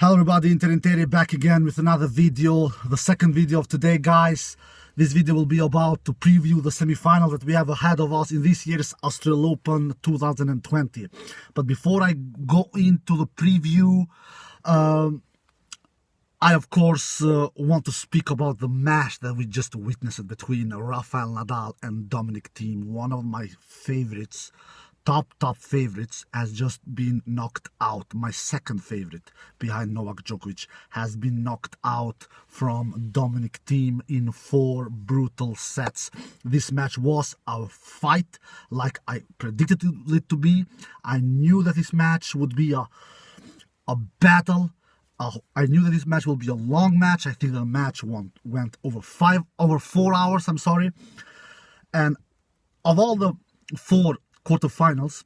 Hello everybody, Interi back again with another video, the second video of today, guys. This video will be about to preview the semi-final that we have ahead of us in this year's Australian Open 2020. But before I go into the preview, I of course want to speak about the match that we just witnessed between Rafael Nadal and Dominic Thiem. One of my favorites, top favorites, has just been knocked out. My second favorite behind Novak Djokovic has been knocked out from Dominic Thiem in 4 brutal sets. This match was a fight like I predicted it to be. I knew that this match would be a battle. I knew that this match will be a long match. I think the match went over 4 hours, I'm sorry. And of all the 4 quarterfinals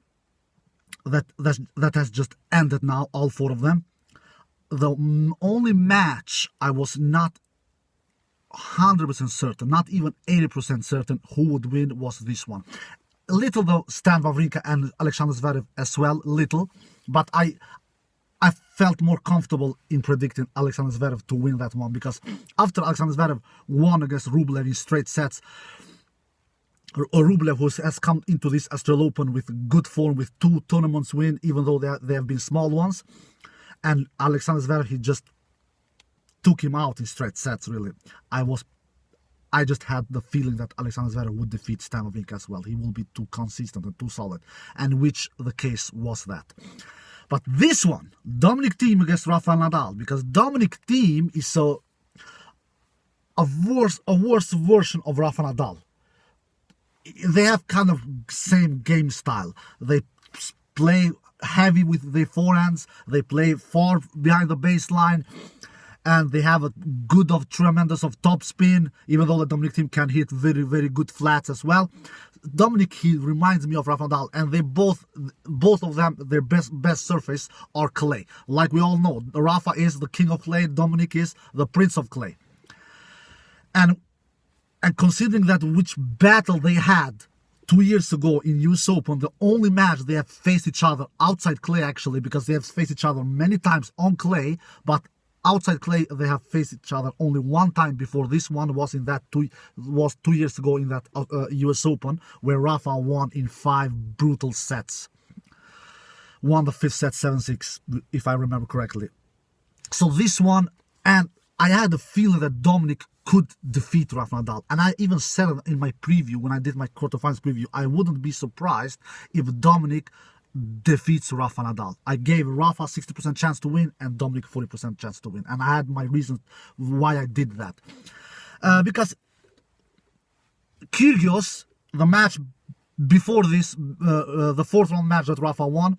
that has just ended now, all 4 of them, the only match I was not 100% certain, not even 80% certain who would win, was this one. Little though, Stan Wawrinka and Alexander Zverev as well, little, but I felt more comfortable in predicting Alexander Zverev to win that one, because after Alexander Zverev won against Rublev in straight sets, Rublev, who has come into this Australian Open with good form, with 2 tournaments win, even though they have been small ones, and Alexander Zverev, he just took him out in straight sets, really. I just had the feeling that Alexander Zverev would defeat Stan Wawrinka as well. He will be too consistent and too solid, and which the case was that. But this one, Dominic Thiem against Rafael Nadal, because Dominic Thiem is a worse version of Rafael Nadal. They have kind of same game style. They play heavy with their forehands. They play far behind the baseline, and they have a tremendous top spin. Even though the Dominic Thiem can hit very good flats as well. Dominic, he reminds me of Rafael Nadal, and they both of them, their best surface are clay. Like we all know, Rafa is the king of clay. Dominic is the prince of clay. And considering that which battle they had 2 years ago in US Open, the only match they have faced each other outside clay, actually, because they have faced each other many times on clay, but outside clay they have faced each other only one time before. This one was 2 years ago in that US Open, where Rafa won in 5 brutal sets. Won the 5th set 7-6, if I remember correctly. So this one, and I had a feeling that Dominic could defeat Rafa Nadal. And I even said it in my preview, when I did my quarterfinals preview, I wouldn't be surprised if Dominic defeats Rafa Nadal. I gave Rafa 60% chance to win and Dominic 40% chance to win. And I had my reasons why I did that. Because Kyrgios, the match before this, the 4th round match that Rafa won,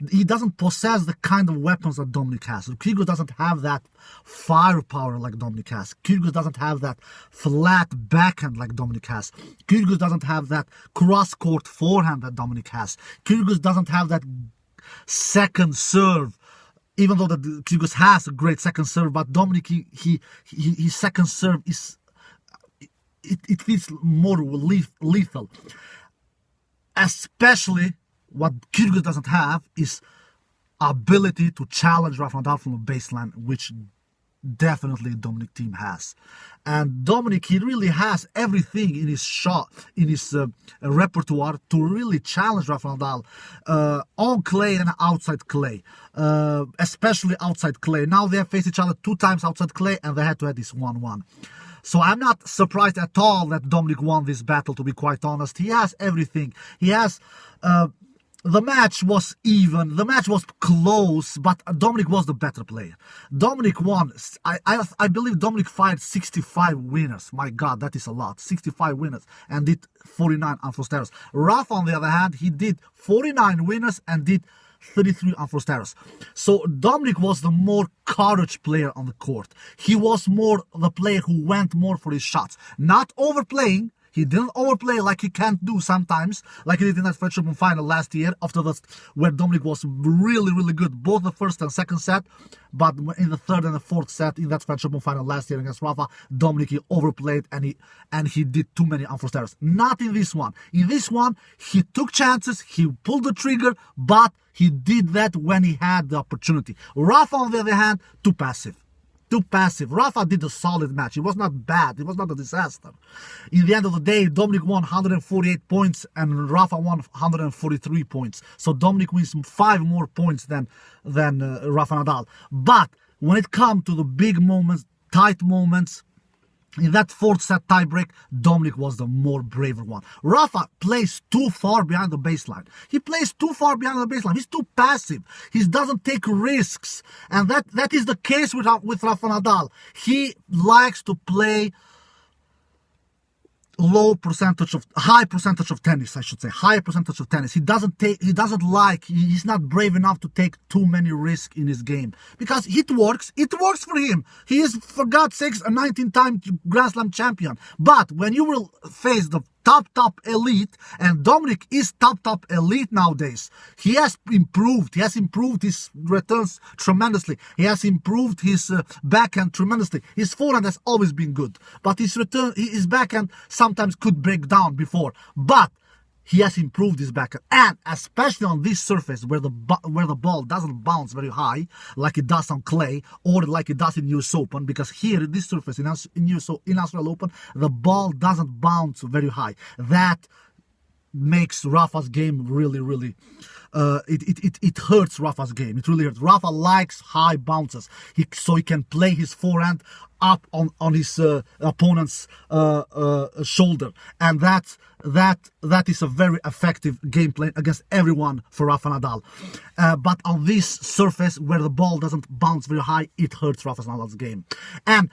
he doesn't possess the kind of weapons that Dominic has. Kyrgios doesn't have that firepower like Dominic has. Kyrgios doesn't have that flat backhand like Dominic has. Kyrgios doesn't have that cross-court forehand that Dominic has. Kyrgios doesn't have that second serve, even though Kyrgios has a great second serve, but Dominic, his second serve is, it feels more lethal. Especially what Kyrgios doesn't have is ability to challenge Rafa Nadal from the baseline, which definitely Dominic Thiem has. And Dominic, he really has everything in his shot, in his repertoire to really challenge Rafa Nadal on clay and outside clay, especially outside clay. Now they have faced each other 2 times outside clay, and they had to have this 1-1. So I'm not surprised at all that Dominic won this battle, to be quite honest. He has everything. He has... the match was even. The match was close, but Dominic was the better player. Dominic won. I believe Dominic fired 65 winners. My God, that is a lot. 65 winners and did 49 unforced errors. Rafa, on the other hand, he did 49 winners and did 33 unforced errors. So Dominic was the more courage player on the court. He was more the player who went more for his shots. Not overplaying. He didn't overplay like he can't do sometimes, like he did in that French Open final last year, after that, where Dominic was really, really good, both the first and second set. But in the third and the fourth set, in that French Open final last year against Rafa, Dominic, he overplayed and he did too many unforced errors. Not in this one. In this one, he took chances, he pulled the trigger, but he did that when he had the opportunity. Rafa, on the other hand, too passive. Too passive. Rafa did a solid match. It was not bad. It was not a disaster. In the end of the day, Dominic won 148 points and Rafa won 143 points. So Dominic wins 5 more points than Rafa Nadal. But when it comes to the big moments, tight moments, in that fourth set tiebreak, Dominic was the more braver one. Rafa plays too far behind the baseline. He plays too far behind the baseline. He's too passive. He doesn't take risks. And that is the case with Rafa Nadal. He likes to play high percentage of tennis, I should say. High percentage of tennis. He's not brave enough to take too many risks in his game. Because it works for him. He is, for God's sakes, a 19-time Grand Slam champion. But when you will face the top elite, and Dominic is top elite nowadays. He has improved his returns tremendously. He has improved his backhand tremendously. His forehand has always been good, but his backhand sometimes could break down before. But he has improved his backhand, and especially on this surface where the ball doesn't bounce very high like it does on clay or like it does in US Open, because here in this surface in Australian Open the ball doesn't bounce very high. That makes Rafa's game really it hurts Rafa's game. It really hurts. Rafa likes high bounces, so he can play his forehand up on his opponent's shoulder, and that is a very effective game plan against everyone for Rafa Nadal. But on this surface where the ball doesn't bounce very high, it hurts Rafa Nadal's game. And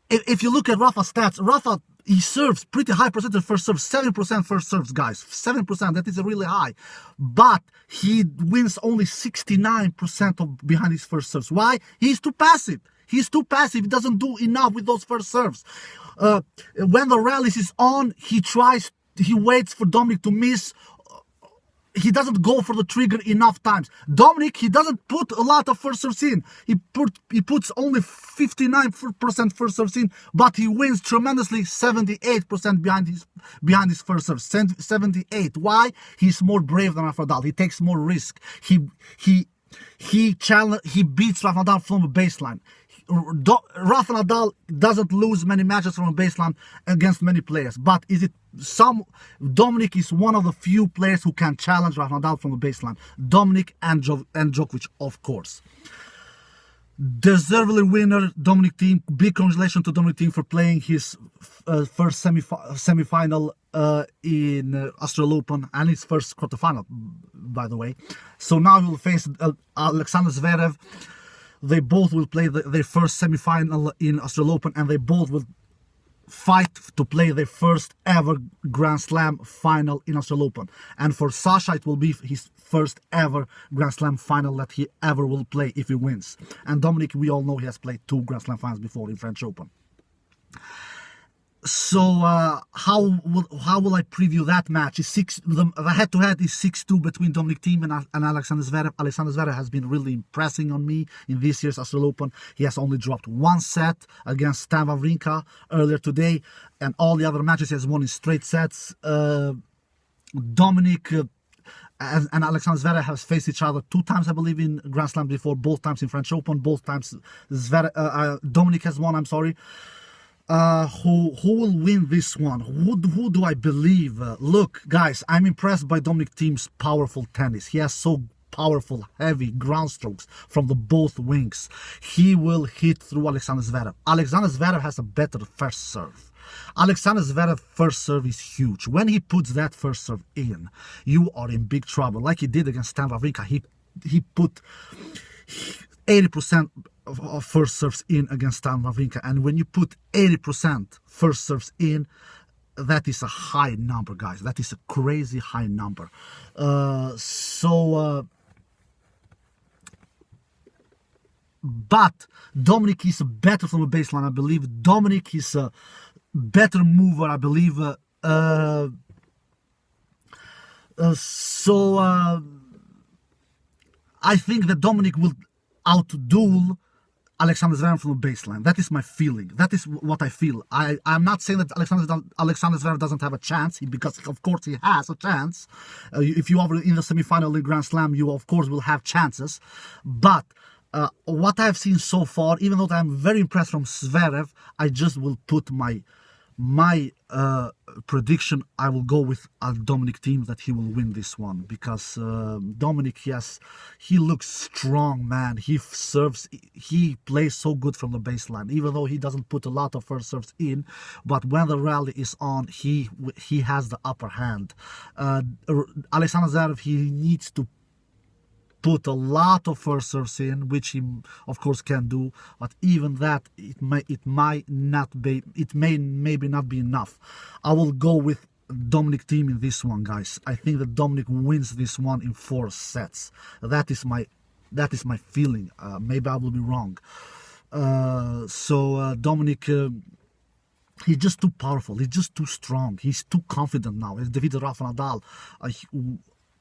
if you look at Rafa's stats, Rafa, he serves pretty high percentage first serves, 7% first serves, guys. 7%, that is really high. But he wins only 69% of behind his first serves. Why? He's too passive. He's too passive. He doesn't do enough with those first serves. When the rallies is on, he waits for Dominic to miss. He doesn't go for the trigger enough times. Dominic, he doesn't put a lot of first serves in. He puts only 59% first serves in, but he wins tremendously, 78% behind his first serve. 78. Why? He's more brave than Rafa Nadal. He takes more risk. He beats Rafa Nadal from the baseline. Rafa Nadal doesn't lose many matches from a baseline against many players, but Dominic is one of the few players who can challenge Rafa Nadal from the baseline. Dominic and Djokovic, of course. Deservedly winner, Dominic Thiem. Big congratulations to Dominic Thiem for playing his first semi-final in Australian Open, and his first quarterfinal, by the way. So now he will face Alexander Zverev. They both will play their first semi-final in Australian Open, and they both will fight to play their first ever Grand Slam final in Australian Open. And for Sasha, it will be his first ever Grand Slam final that he ever will play if he wins. And Dominic, we all know he has played 2 Grand Slam finals before in French Open. So how will I preview that match? The head-to-head is 6-2 between Dominic Thiem and Alexander Zverev. Alexander Zverev has been really impressing on me in this year's Australian Open. He has only dropped 1 set against Thiem Wawrinka earlier today, and all the other matches he has won in straight sets. Dominic and Alexander Zverev have faced each other 2 times, I believe, in Grand Slam before. Both times in French Open. Both times Dominic has won. I'm sorry. Who will win this one? Who do I believe? Look, guys, I'm impressed by Dominic Thiem's powerful tennis. He has so powerful, heavy ground strokes from the both wings. He will hit through Alexander Zverev. Alexander Zverev has a better first serve. Alexander Zverev's first serve is huge. When he puts that first serve in, you are in big trouble. Like he did against Thiem Wawrinka. He put 80% of first serves in against Thiem Wawrinka, and when you put 80% first serves in, that is a high number, guys. That is a crazy high number. But Dominic is better from the baseline. I believe Dominic is a better mover. I believe Uh, so I think that Dominic will outduel Alexander Zverev from the baseline. That is my feeling. That is what I feel. I'm not saying that Alexander Zverev doesn't have a chance, because of course he has a chance. If you are in the semifinal in Grand Slam, you of course will have chances. But what I've seen so far, even though I'm very impressed from Zverev, I just will put my prediction. I will go with a Dominic team that he will win this one, because Dominic, yes, he looks strong, man. He plays so good from the baseline, even though he doesn't put a lot of first serves in. But when the rally is on, he has the upper hand. Alexander Zverev, he needs to put a lot of first serves in, which he of course can do, but even that, it may maybe not be enough. I will go with Dominic team in this one, guys. I think that Dominic wins this one in 4 sets. That is my feeling. Maybe I will be wrong. Dominic, he's just too powerful. He's just too strong. He's too confident now. He's defeated Rafa Nadal,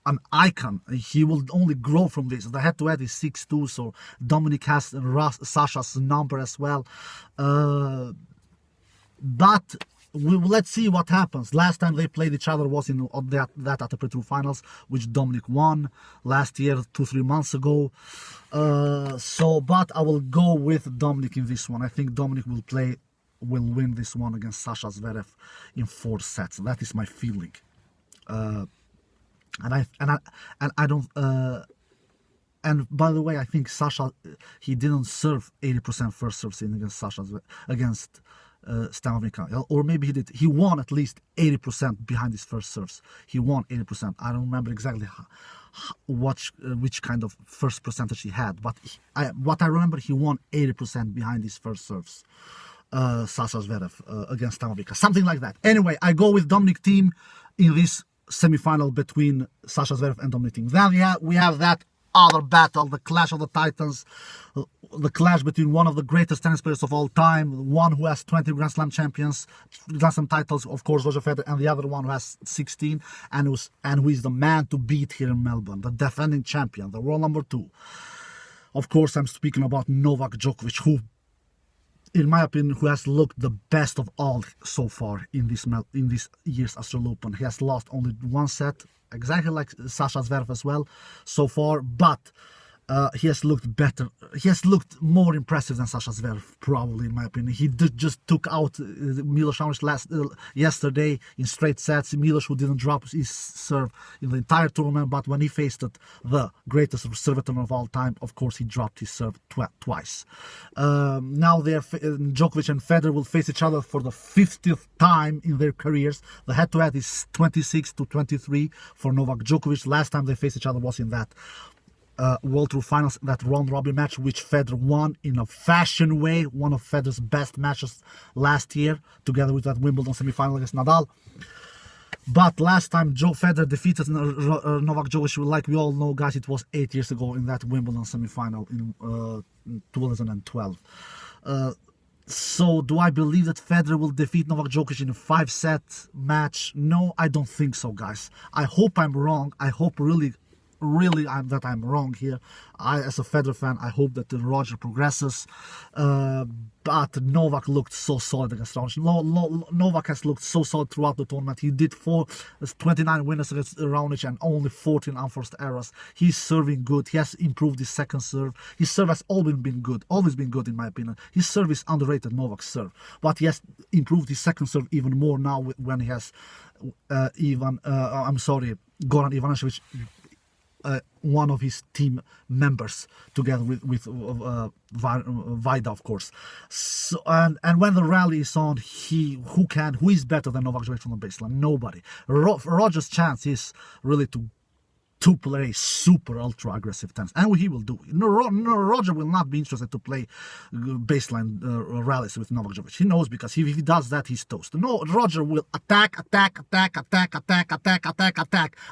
an icon. He will only grow from this. The head-to-head is 6-2, so Dominic has Sasha's number as well. But let's see what happens. Last time they played each other was in that ATP Tour finals, which Dominic won last year, 2-3 months ago. But I will go with Dominic in this one. I think Dominic will win this one against Sasha Zverev in 4 sets. That is my feeling. And by the way, I think Sasha, he didn't serve 80% first serves in against Stanovica, or maybe he did. He won at least 80% behind his first serves. He won 80%. I don't remember exactly which kind of first percentage he had, but what I remember, he won 80% behind his first serves. Sasha Zverev against Stanovica, something like that. Anyway, I go with Dominic team in this semi-final between Sasha Zverev and Dominic Thiem. Then we have that other battle, the clash of the titans, the clash between one of the greatest tennis players of all time, one who has 20 Grand Slam titles, of course, Roger Federer, and the other one who has 16, and who is the man to beat here in Melbourne, the defending champion, the world number 2. Of course, I'm speaking about Novak Djokovic, who, in my opinion, who has looked the best of all so far in this year's Australian Open. He has lost only 1 set, exactly like Sasha Zverev as well so far, but he has looked better. He has looked more impressive than Sasha Zverev, probably, in my opinion. He just took out Milos Raonic yesterday in straight sets. Milos, who didn't drop his serve in the entire tournament, but when he faced the greatest servitor of all time, of course, he dropped his serve twice. Now Djokovic and Federer will face each other for the 50th time in their careers. The head-to-head is 26-23 for Novak Djokovic. Last time they faced each other was in that World Tour Finals, that round-robin match, which Federer won in a fashion way, one of Federer's best matches last year, together with that Wimbledon semi-final against Nadal. But last time Federer defeated Novak Djokovic, like we all know, guys, it was 8 years ago in that Wimbledon semi-final in 2012. So do I believe that Federer will defeat Novak Djokovic in a 5-set match? No, I don't think so, guys. I hope I'm wrong. I hope really that I'm wrong here. As a Federer fan, I hope that Roger progresses. But Novak looked so solid against Raonic. Novak has looked so solid throughout the tournament. He did 29 winners against Raonic and only 14 unforced errors. He's serving good. He has improved his second serve. His serve has always been good in my opinion. His serve is underrated, Novak's serve. But he has improved his second serve even more now when he has Goran Ivanisevic, one of his team members, together with Vida, of course. So, and when the rally is on, who is better than Novak Djokovic from the baseline? Nobody. Roger's chance is really to play super ultra aggressive tennis, and he will do it. Roger will not be interested to play baseline rallies with Novak Djokovic. He knows, because if he does that, he's toast. No, Roger will attack.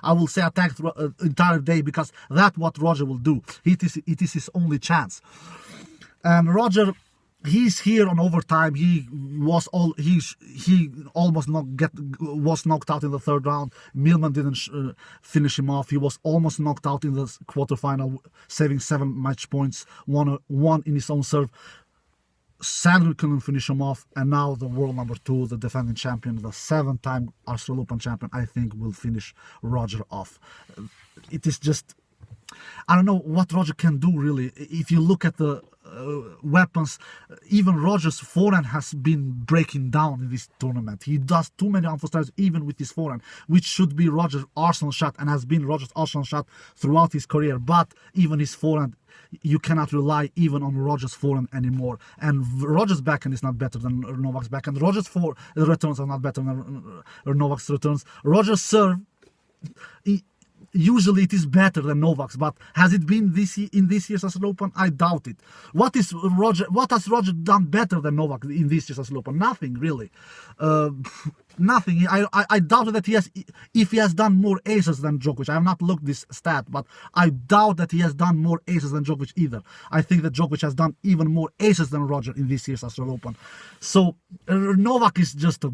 I will say attack through the entire day, because that's what Roger will do. It is his only chance. And Roger, he's here on overtime. He almost was knocked out in the third round. Millman didn't finish him off. He was almost knocked out in the quarterfinal, saving 7 match points, one in his own serve. Sandgren couldn't finish him off, and now the world number 2, the defending champion, the 7-time Australian Open champion, I think will finish Roger off. It is just, I don't know what Roger can do really. If you look at the weapons, even Roger's forehand has been breaking down in this tournament. He does too many unforced errors even with his forehand, which should be Roger's arsenal shot and has been Roger's arsenal shot throughout his career. But even his forehand, you cannot rely even on Roger's forehand anymore. And Roger's backhand is not better than Novak's backhand. Roger's returns are not better than Novak's returns. Roger's serve, usually it is better than Novak's, but has it been in this year's Australian Open? I doubt it. What has Roger done better than Novak in this year's Australian Open? Nothing really. Nothing. I doubt that if he has done more aces than Djokovic. I have not looked this stat, but I doubt that he has done more aces than Djokovic either. I think that Djokovic has done even more aces than Roger in this year's Australian Open. So Novak is just a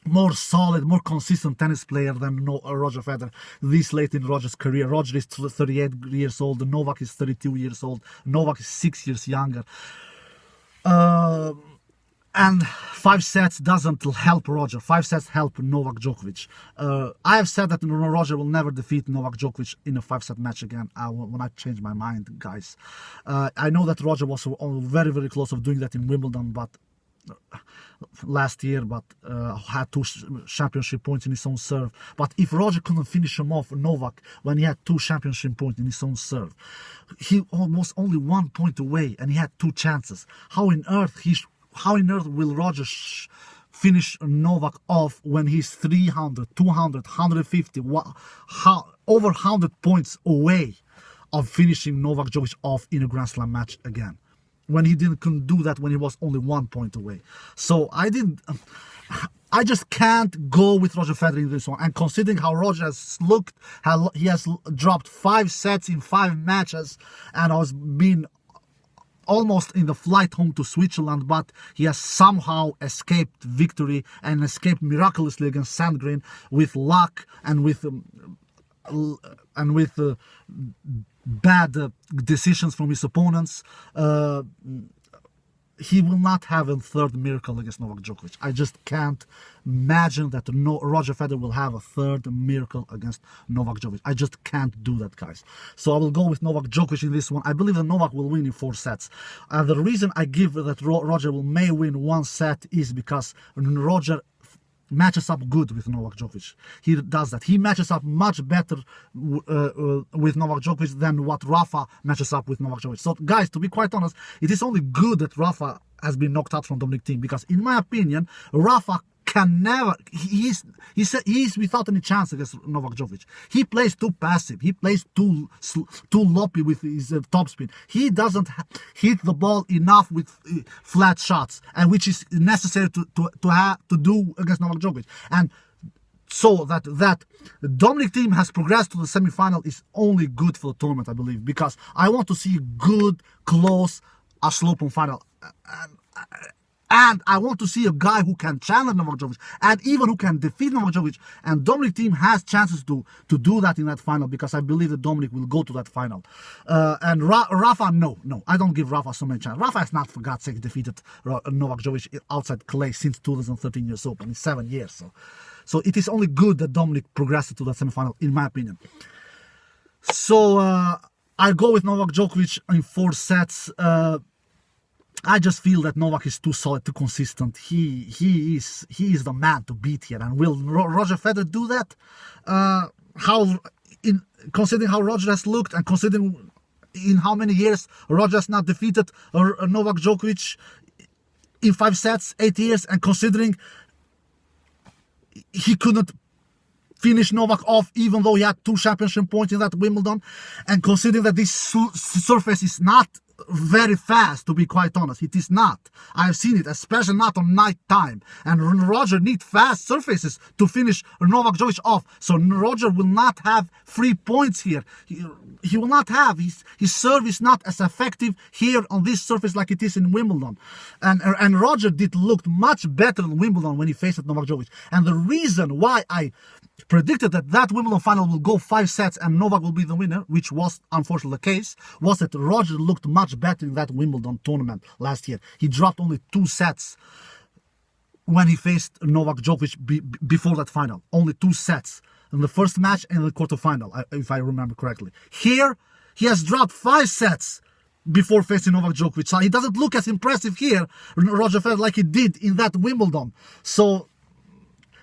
more solid, more consistent tennis player than Roger Federer this late in Roger's career. Roger is 38 years old, Novak is 32 years old, Novak is 6 years younger. And 5 sets doesn't help Roger. 5 sets help Novak Djokovic. I have said that Roger will never defeat Novak Djokovic in a 5-set match again. When I change my mind, guys. I know that Roger was very, very close of doing that in Wimbledon, but last year, but had 2 championship points in his own serve. But if Roger couldn't finish him off, Novak, when he had 2 championship points in his own serve, he was only 1 point away, and he had 2 chances. How on earth will Roger finish Novak off when he's 300, 200, 150, over 100 points away of finishing Novak Djokovic off in a Grand Slam match again? When he couldn't do that when he was only 1 point away. So I just can't go with Roger Federer in this one. And considering how Roger has looked, how he has dropped 5 sets in 5 matches and has been almost in the flight home to Switzerland, but he has somehow escaped victory and escaped miraculously against Sandgren with luck and with bad decisions from his opponents. He will not have a third miracle against Novak Djokovic. I just can't imagine that Roger Federer will have a third miracle against Novak Djokovic. I just can't do that, guys. So I will go with Novak Djokovic in this one. I believe that Novak will win in 4 sets. And the reason I give that Roger may win 1 set is because Roger matches up good with Novak Djokovic. He does that. He matches up much better with Novak Djokovic than what Rafa matches up with Novak Djokovic. So, guys, to be quite honest, it is only good that Rafa has been knocked out from Dominic Thiem, because, in my opinion, Rafa can never. He is without any chance against Novak Djokovic. He plays too passive. He plays too loppy with his topspin. He doesn't hit the ball enough with flat shots, and which is necessary to do against Novak Djokovic. And so that Dominic Thiem has progressed to the semi-final is only good for the tournament, I believe, because I want to see a good, close Australian Open final. And I want to see a guy who can challenge Novak Djokovic and even who can defeat Novak Djokovic. And Dominic Thiem has chances to do that in that final, because I believe that Dominic will go to that final. And Rafa, no, I don't give Rafa so many chances. Rafa has not, for God's sake, defeated Novak Djokovic outside clay since 2013 years Open. It's 7 years. So it is only good that Dominic progressed to that semifinal, in my opinion. So I go with Novak Djokovic in 4 sets. I just feel that Novak is too solid, too consistent. He is the man to beat here. And will Roger Federer do that? Considering how Roger has looked, and considering in how many years Roger has not defeated Novak Djokovic in 5 sets, 8 years, and considering he couldn't finish Novak off even though he had 2 championship points in that Wimbledon, and considering that this surface is not very fast, to be quite honest. It is not. I have seen it, especially not on night time. And Roger needs fast surfaces to finish Novak Djokovic off. So Roger will not have 3 points here. He will not have. His serve is not as effective here on this surface like it is in Wimbledon. And Roger did look much better in Wimbledon when he faced Novak Djokovic. And the reason why I predicted that Wimbledon final will go 5 sets and Novak will be the winner, which was unfortunately the case, was that Roger looked much better in that Wimbledon tournament last year. He dropped only 2 sets when he faced Novak Djokovic before that final. Only 2 sets in the first match and the quarterfinal, if I remember correctly. Here, he has dropped 5 sets before facing Novak Djokovic. So he doesn't look as impressive here, Roger Federer, like he did in that Wimbledon. So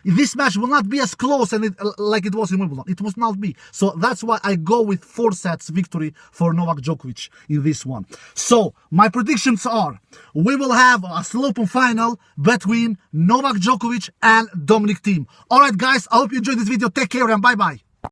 this match will not be as close like it was in Wimbledon. It must not be. So that's why I go with 4 sets victory for Novak Djokovic in this one. So my predictions are, we will have a Australian final between Novak Djokovic and Dominic Thiem. Alright guys, I hope you enjoyed this video. Take care and bye bye.